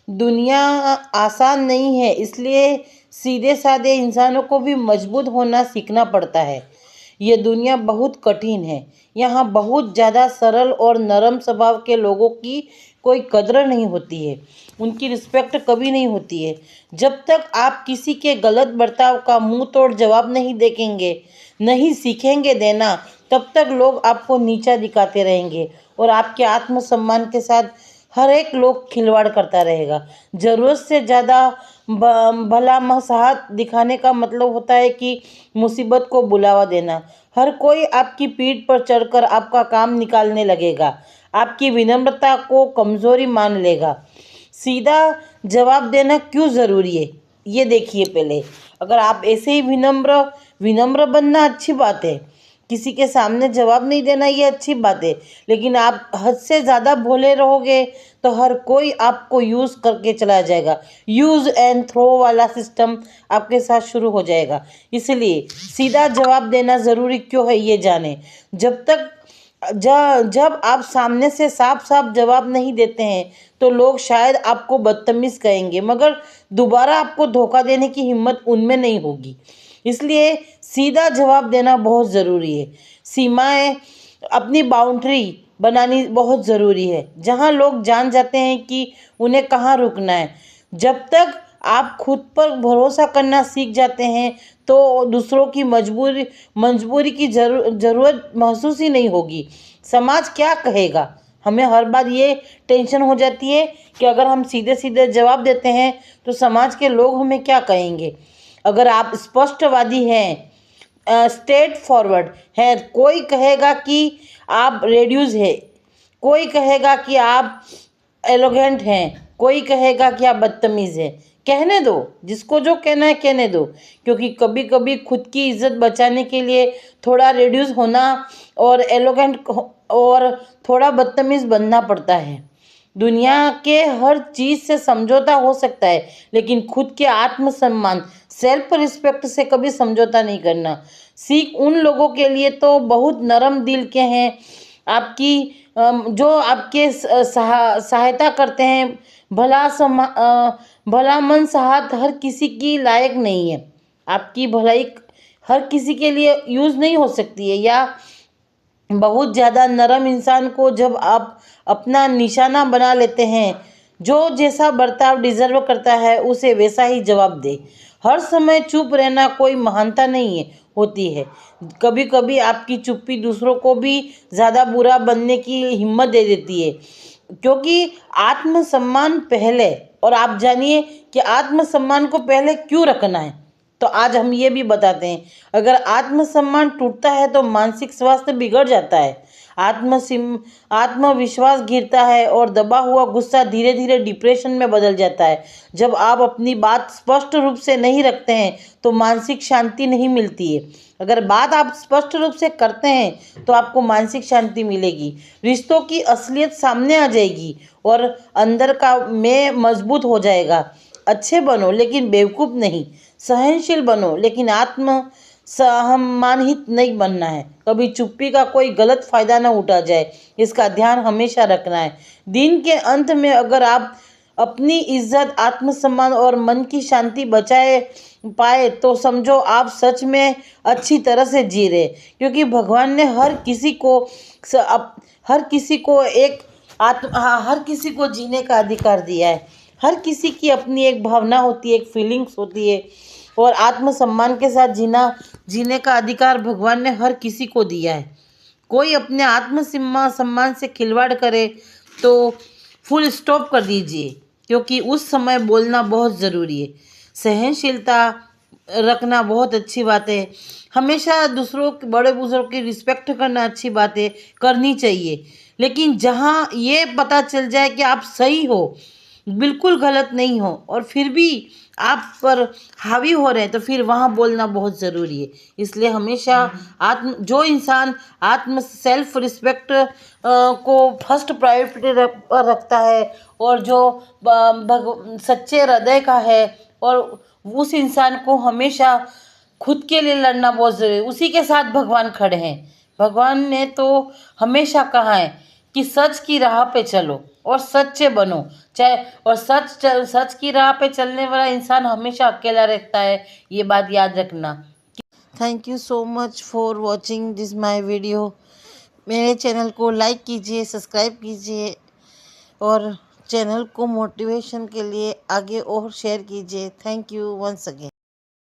दुनिया आसान नहीं है, इसलिए सीधे साधे इंसानों को भी मजबूत होना सीखना पड़ता है। ये दुनिया बहुत कठिन है। यहाँ बहुत ज़्यादा सरल और नरम स्वभाव के लोगों की कोई कद्र नहीं होती है, उनकी रिस्पेक्ट कभी नहीं होती है। जब तक आप किसी के गलत बर्ताव का मुंह तोड़ जवाब नहीं देखेंगे, नहीं सीखेंगे देना, तब तक लोग आपको नीचा दिखाते रहेंगे और आपके आत्मसम्मान के साथ हर एक लोग खिलवाड़ करता रहेगा। ज़रूरत से ज़्यादा भला मसाहत दिखाने का मतलब होता है कि मुसीबत को बुलावा देना। हर कोई आपकी पीठ पर चढ़कर आपका काम निकालने लगेगा, आपकी विनम्रता को कमज़ोरी मान लेगा। सीधा जवाब देना क्यों ज़रूरी है, ये देखिए पहले। अगर आप ऐसे ही विनम्र विनम्र बनना अच्छी बात है, किसी के सामने जवाब नहीं देना ये अच्छी बात है, लेकिन आप हद से ज़्यादा भोले रहोगे तो हर कोई आपको यूज़ करके चला जाएगा। यूज़ एंड थ्रो वाला सिस्टम आपके साथ शुरू हो जाएगा। इसलिए सीधा जवाब देना ज़रूरी क्यों है ये जानें। जब आप सामने से साफ साफ जवाब नहीं देते हैं तो लोग शायद आपको बदतमीज़ कहेंगे, मगर दोबारा आपको धोखा देने की हिम्मत उनमें नहीं होगी। इसलिए सीधा जवाब देना बहुत ज़रूरी है। सीमाएं, अपनी बाउंड्री बनानी बहुत ज़रूरी है, जहां लोग जान जाते हैं कि उन्हें कहाँ रुकना है। जब तक आप खुद पर भरोसा करना सीख जाते हैं तो दूसरों की मजबूरी की ज़रूरत महसूस ही नहीं होगी। समाज क्या कहेगा, हमें हर बार ये टेंशन हो जाती है कि अगर हम सीधे सीधे जवाब देते हैं तो समाज के लोग हमें क्या कहेंगे। अगर आप स्पष्टवादी हैं, स्ट्रेट फॉरवर्ड है, कोई कहेगा कि आप रेड्यूस है, कोई कहेगा कि आप एलोगेंट हैं, कोई कहेगा कि आप बदतमीज़ हैं। कहने दो, जिसको जो कहना है कहने दो, क्योंकि कभी कभी खुद की इज्जत बचाने के लिए थोड़ा रेड्यूस होना और एलोगेंट और थोड़ा बदतमीज़ बनना पड़ता है। दुनिया के हर चीज़ से समझौता हो सकता है, लेकिन खुद के आत्मसम्मान सेल्फ रिस्पेक्ट से कभी समझौता नहीं करना। सीख उन लोगों के लिए तो बहुत नरम दिल के हैं जो आपके सहायता करते हैं। भला मन चाहत हर किसी की लायक नहीं है। आपकी भलाई हर किसी के लिए यूज़ नहीं हो सकती है। या बहुत ज़्यादा नरम इंसान को जब आप अपना निशाना बना लेते हैं, जो जैसा बर्ताव डिजर्व करता है उसे वैसा ही जवाब दे। हर समय चुप रहना कोई महानता नहीं है होती है। कभी कभी आपकी चुप्पी दूसरों को भी ज़्यादा बुरा बनने की हिम्मत दे देती है, क्योंकि आत्मसम्मान पहले। और आप जानिए कि आत्मसम्मान को पहले क्यों रखना है, तो आज हम ये भी बताते हैं। अगर आत्मसम्मान टूटता है तो मानसिक स्वास्थ्य बिगड़ जाता है, आत्मविश्वास गिरता है और दबा हुआ गुस्सा धीरे धीरे डिप्रेशन में बदल जाता है। जब आप अपनी बात स्पष्ट रूप से नहीं रखते हैं तो मानसिक शांति नहीं मिलती है। अगर बात आप स्पष्ट रूप से करते हैं तो आपको मानसिक शांति मिलेगी, रिश्तों की असलियत सामने आ जाएगी और अंदर का मैं मजबूत हो जाएगा। अच्छे बनो लेकिन बेवकूफ़ नहीं, सहनशील बनो लेकिन आत्म सम्मानित नहीं बनना है। कभी चुप्पी का कोई गलत फायदा ना उठा जाए, इसका ध्यान हमेशा रखना है। दिन के अंत में अगर आप अपनी इज्जत, आत्मसम्मान और मन की शांति बचाए पाए तो समझो आप सच में अच्छी तरह से जी रहे, क्योंकि भगवान ने हर किसी को जीने का अधिकार दिया है। हर किसी की अपनी एक भावना होती है, एक फीलिंग्स होती है, और आत्मसम्मान के साथ जीने का अधिकार भगवान ने हर किसी को दिया है। कोई अपने सम्मान से खिलवाड़ करे तो फुल स्टॉप कर दीजिए, क्योंकि उस समय बोलना बहुत ज़रूरी है। सहनशीलता रखना बहुत अच्छी बात है। हमेशा दूसरों के, बड़े बुजुर्ग की रिस्पेक्ट करना अच्छी बात है, करनी चाहिए। लेकिन जहाँ ये पता चल जाए कि आप सही हो, बिल्कुल गलत नहीं हो, और फिर भी आप पर हावी हो रहे हैं, तो फिर वहाँ बोलना बहुत ज़रूरी है। इसलिए हमेशा जो इंसान सेल्फ रिस्पेक्ट को फर्स्ट प्रायोरिटी रखता है और जो सच्चे हृदय का है, और उस इंसान को हमेशा खुद के लिए लड़ना बहुत ज़रूरी है। उसी के साथ भगवान खड़े हैं। भगवान ने तो हमेशा कहा है कि सच की राह पे चलो और सच्चे बनो। चाहे और सच की राह पे चलने वाला इंसान हमेशा अकेला रहता है, ये बात याद रखना। Thank you so much for watching this my video. मेरे चैनल को लाइक कीजिए, सब्सक्राइब कीजिए और चैनल को मोटिवेशन के लिए आगे और शेयर कीजिए। Thank you once again.